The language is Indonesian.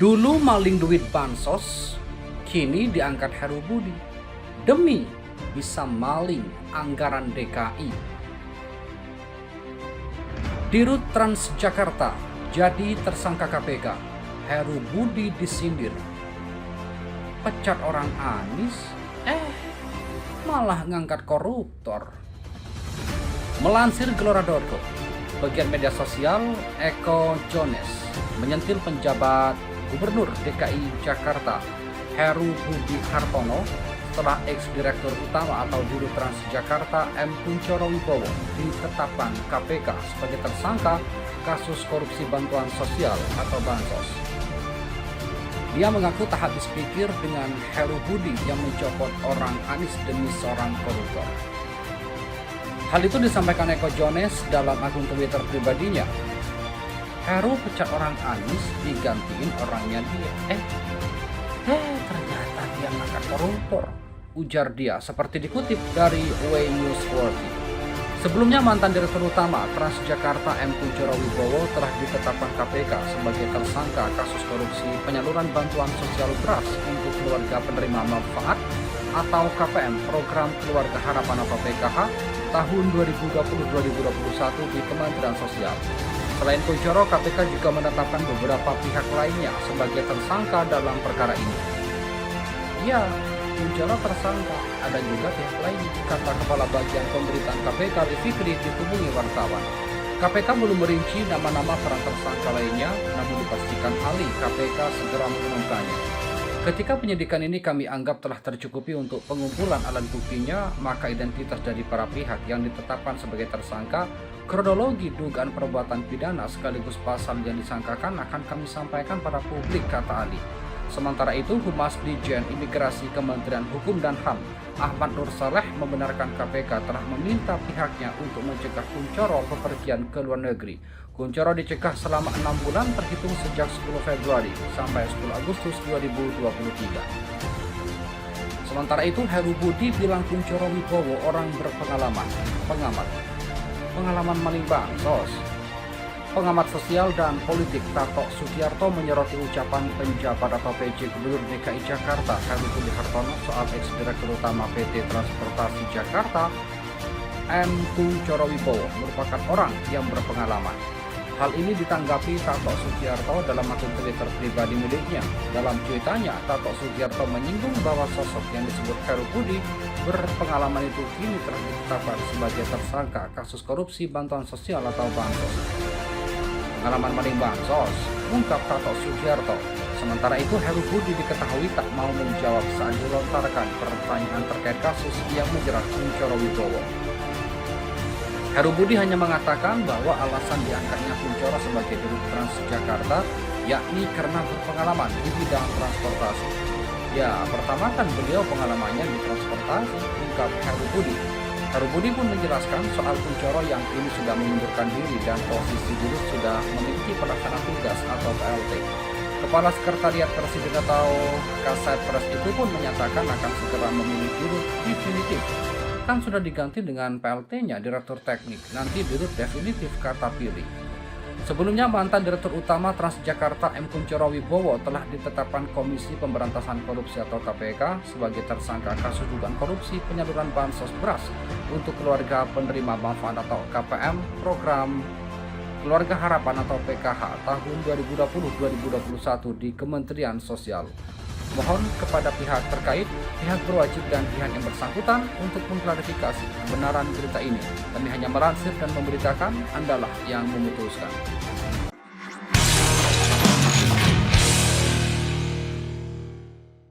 Dulu maling duit bansos, kini diangkat Heru Budi demi bisa maling anggaran DKI. Dirut Transjakarta jadi tersangka KPK, Heru Budi disindir. Pecat orang Anies, malah ngangkat koruptor. Melansir Gelora.com, bagian media sosial Eko Jones menyentil penjabat Gubernur DKI Jakarta Heru Budi Hartono setelah ex-direktur utama atau Dirut Transjakarta M. Kuncoro Wibowo ditetapkan KPK sebagai tersangka kasus korupsi bantuan sosial atau bansos. Dia mengaku tak habis pikir dengan Heru Budi yang mencopot orang Anies demi seorang koruptor. Hal itu disampaikan Eko Jones dalam akun Twitter pribadinya. Heru pecat orang Anies digantiin orangnya dia. Ternyata dia ngangkat koruptor, ujar dia seperti dikutip dari Way Newsworthy. Sebelumnya mantan Direktur Utama Transjakarta M. Kuncoro Wibowo telah ditetapkan KPK sebagai tersangka kasus korupsi penyaluran bantuan sosial beras untuk keluarga penerima manfaat atau KPM Program Keluarga Harapan atau PKH tahun 2020-2021 di Kementerian Sosial. Selain Kuncoro, KPK juga menetapkan beberapa pihak lainnya sebagai tersangka dalam perkara ini. Ya, Kuncoro tersangka, ada juga pihak lain, kata Kepala Bagian Pemberitaan KPK Fikri ditemui wartawan. KPK belum merinci nama-nama peran tersangka lainnya, namun dipastikan ahli KPK segera mengumumkannya. Ketika penyidikan ini kami anggap telah tercukupi untuk pengumpulan alat buktinya, maka identitas dari para pihak yang ditetapkan sebagai tersangka, kronologi dugaan perbuatan pidana sekaligus pasal yang disangkakan akan kami sampaikan pada publik, kata Ali. Sementara itu, Humas Ditjen Imigrasi Kementerian Hukum dan HAM, Ahmad Nur Saleh, membenarkan KPK telah meminta pihaknya untuk mencegah Kuncoro bepergian ke luar negeri. Kuncoro dicegah selama 6 bulan terhitung sejak 10 Februari sampai 10 Agustus 2023. Sementara itu, Heru Budi bilang Kuncoro Wibowo orang berpengalaman. Pengalaman maling bansos. Pengamat sosial dan politik Tato Sugiarto menyoroti ucapan penjabat atau PJ Gubernur DKI Jakarta Heru Budi Hartono soal ex-direktur utama PT Transportasi Jakarta M. Kuncoro Wibowo merupakan orang yang berpengalaman. Hal ini ditanggapi Tato Sugiarto dalam akun Twitter pribadi miliknya. Dalam cuitannya, Tato Sugiarto menyinggung bahwa sosok yang disebut Heru Budi berpengalaman itu kini telah ditetapkan sebagai tersangka kasus korupsi bantuan sosial atau bansos. Pengalaman maling bansos, ungkap Tato Sugiarto. Sementara itu, Heru Budi diketahui tak mau menjawab saat dilontarkan pertanyaan terkait kasus yang menjerat Kuncoro Wibowo. Heru Budi hanya mengatakan bahwa alasan diangkatnya Kuncoro sebagai Dirut Transjakarta yakni karena berpengalaman di bidang transportasi. Ya, pertama kan beliau pengalamannya di transportasi, ungkap Heru Budi. Heru Budi pun menjelaskan soal Kuncoro yang kini sudah mengundurkan diri dan posisi Dirut sudah memiliki pelaksana tugas atau PLT. Kepala Sekretariat Presiden atau Kasatpres itu pun menyatakan akan segera memilih Dirut definitif. Kan sudah diganti dengan PLT-nya, Direktur Teknik, nanti Dirut definitif, kata pilih. Sebelumnya, mantan Direktur Utama Transjakarta M. Kuncoro Wibowo telah ditetapkan Komisi Pemberantasan Korupsi atau KPK sebagai tersangka kasus dugaan korupsi penyaluran bansos beras untuk keluarga penerima manfaat atau KPM Program Keluarga Harapan atau PKH tahun 2020-2021 di Kementerian Sosial. Mohon kepada pihak terkait, pihak berwajib dan pihak yang bersangkutan untuk mengklarifikasi kebenaran berita ini. Kami hanya melansir dan memberitakan, Andalah yang memutuskan.